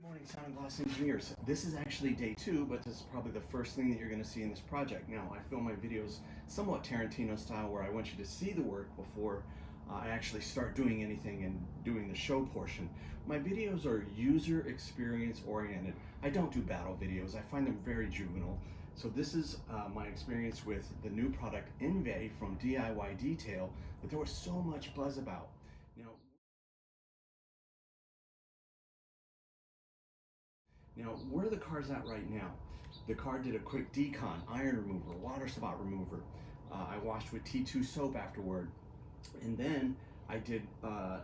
Morning, sound and gloss engineers. This is actually day 2, but this is probably the first thing that you're going to see in this project. Now, I film my videos somewhat Tarantino style, where I want you to see the work before I actually start doing anything and doing the show portion. My videos are user experience oriented. I don't do battle videos. I find them very juvenile. So this is my experience with the new product Envie from DIY Detail that there was so much buzz about. Now, where are the cars at right now? The car did a quick decon, iron remover, water spot remover. I washed with T2 soap afterward. And then I did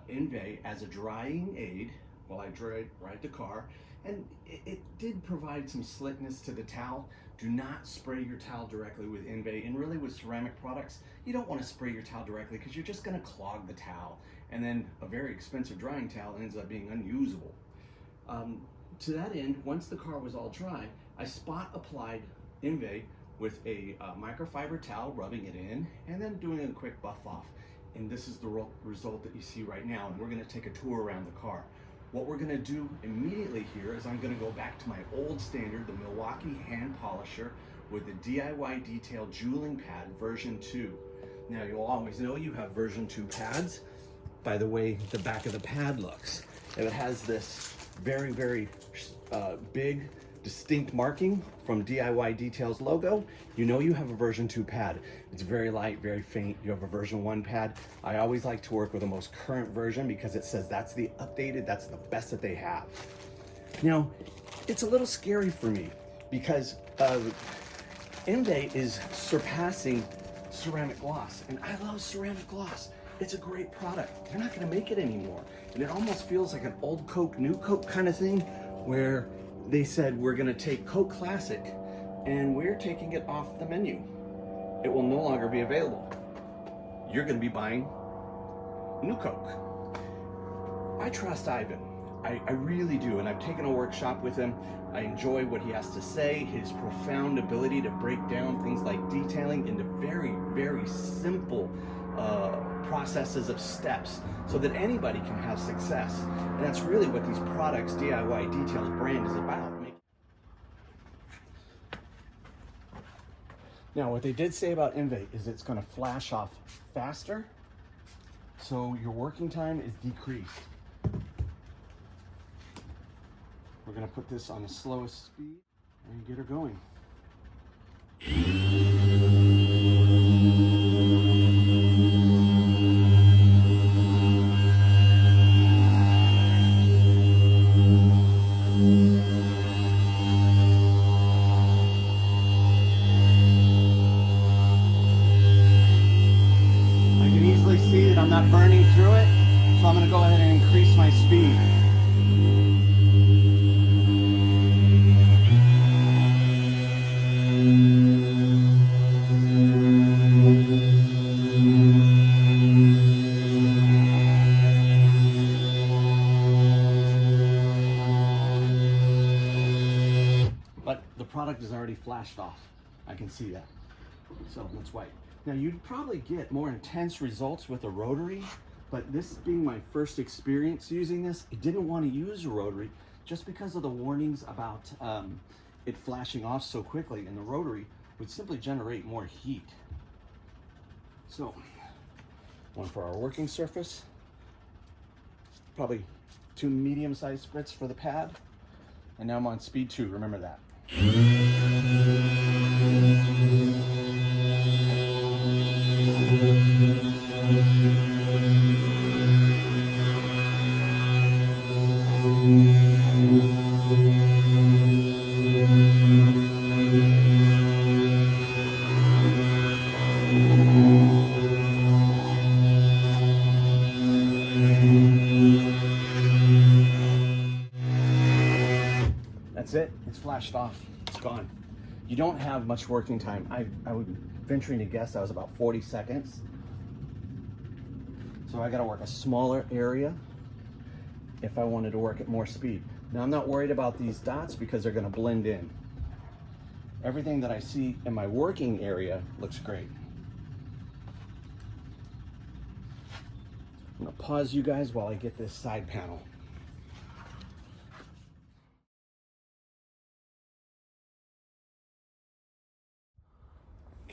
Envie as a drying aid while I dried the car. And it did provide some slickness to the towel. Do not spray your towel directly with Envie. And really with ceramic products, you don't want to spray your towel directly because you're just going to clog the towel. And then a very expensive drying towel ends up being unusable. To that end, once the car was all dry, I spot applied Envie with a microfiber towel, rubbing it in, and then doing a quick buff off. And this is the result that you see right now. And we're going to take a tour around the car. What we're going to do immediately here is I'm going to go back to my old standard, the Milwaukee hand polisher with the DIY Detail jeweling pad version 2. Now, you'll always know you have version 2 pads by the way the back of the pad looks. And it has this very, very big, distinct marking from DIY Detail's logo. You know you have a version 2 pad. It's very light, very faint. You have a version 1 pad. I always like to work with the most current version because it says that's the updated, that's the best that they have. Now, it's a little scary for me because Envie is surpassing ceramic gloss, and I love ceramic gloss. It's a great product. They're not gonna make it anymore. And it almost feels like an old Coke, new Coke kind of thing, where they said, we're gonna take Coke Classic and we're taking it off the menu. It will no longer be available. You're gonna be buying new Coke. I trust Ivan. I really do, and I've taken a workshop with him. I enjoy what he has to say, his profound ability to break down things like detailing into very, very simple processes of steps so that anybody can have success. And that's really what these products, DIY Detail's brand, is about. Now, what they did say about Envie is it's going to flash off faster, so your working time is decreased. We're going to put this on the slowest speed and get her going. I'm not burning through it, so I'm going to go ahead and increase my speed. But the product is already flashed off. I can see that. So let's wait. Now, you'd probably get more intense results with a rotary, but this being my first experience using this, I didn't want to use a rotary just because of the warnings about it flashing off so quickly, and the rotary would simply generate more heat. So, one for our working surface, probably 2 medium-sized spritz for the pad, and now I'm on speed 2, remember that. That's it, it's flashed off, it's gone. You don't have much working time. I would venturing to guess that was about 40 seconds. So I gotta work a smaller area if I wanted to work at more speed. Now, I'm not worried about these dots because they're gonna blend in. Everything that I see in my working area looks great. I'm gonna pause you guys while I get this side panel.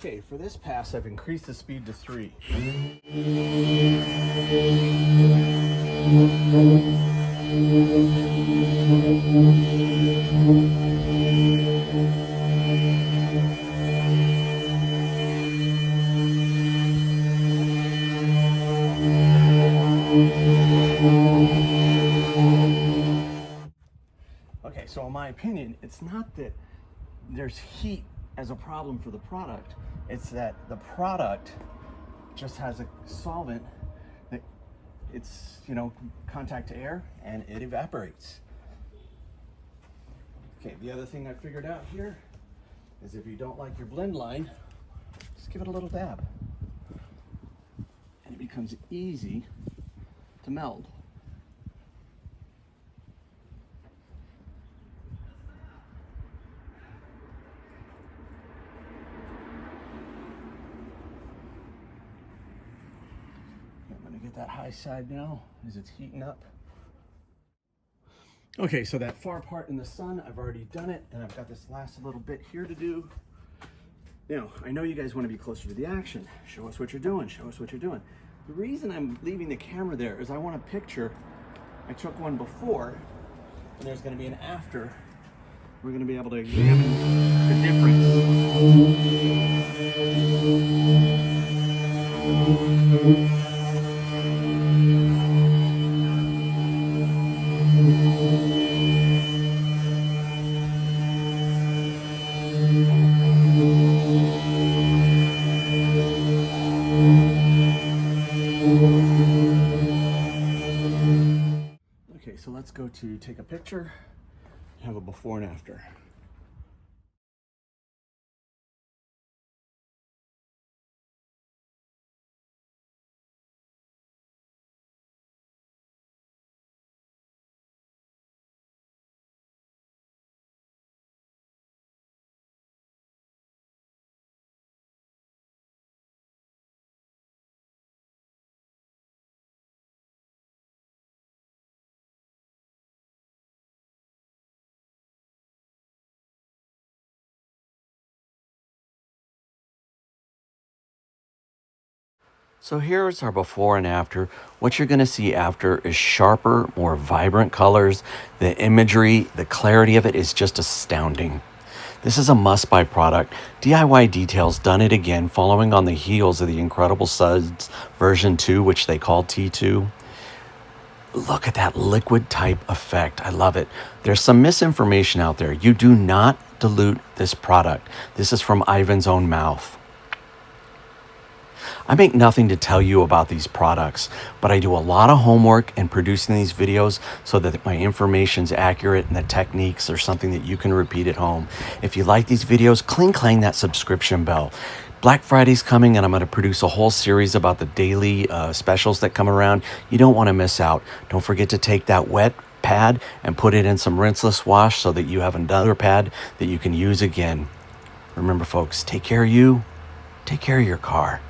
Okay, for this pass, I've increased the speed to 3. Okay, so in my opinion, it's not that there's heat as a problem for the product, it's that the product just has a solvent that it's, contact to air and it evaporates. Okay, the other thing I figured out here is if you don't like your blend line, just give it a little dab. And it becomes easy to meld. I'm gonna get that high side now as it's heating up. Okay, so that far part in the sun, I've already done it, and I've got this last little bit here to do. Now, I know you guys want to be closer to the action. Show us what you're doing, show us what you're doing. The reason I'm leaving the camera there is I want a picture. I took one before, and there's going to be an after. We're going to be able to examine the difference. Okay, so let's go to take a picture, have a before and after. So here's our before and after. What you're gonna see after is sharper, more vibrant colors. The imagery, the clarity of it is just astounding. This is a must-buy product. DIY Detail's done it again, following on the heels of the Incredible Suds version 2, which they call T2. Look at that liquid type effect. I love it. There's some misinformation out there. You do not dilute this product. This is from Ivan's own mouth. I make nothing to tell you about these products, but I do a lot of homework in producing these videos so that my information's accurate and the techniques are something that you can repeat at home. If you like these videos, clang that subscription bell. Black Friday's coming and I'm going to produce a whole series about the daily specials that come around. You don't want to miss out. Don't forget to take that wet pad and put it in some rinseless wash so that you have another pad that you can use again. Remember folks, take care of you, take care of your car.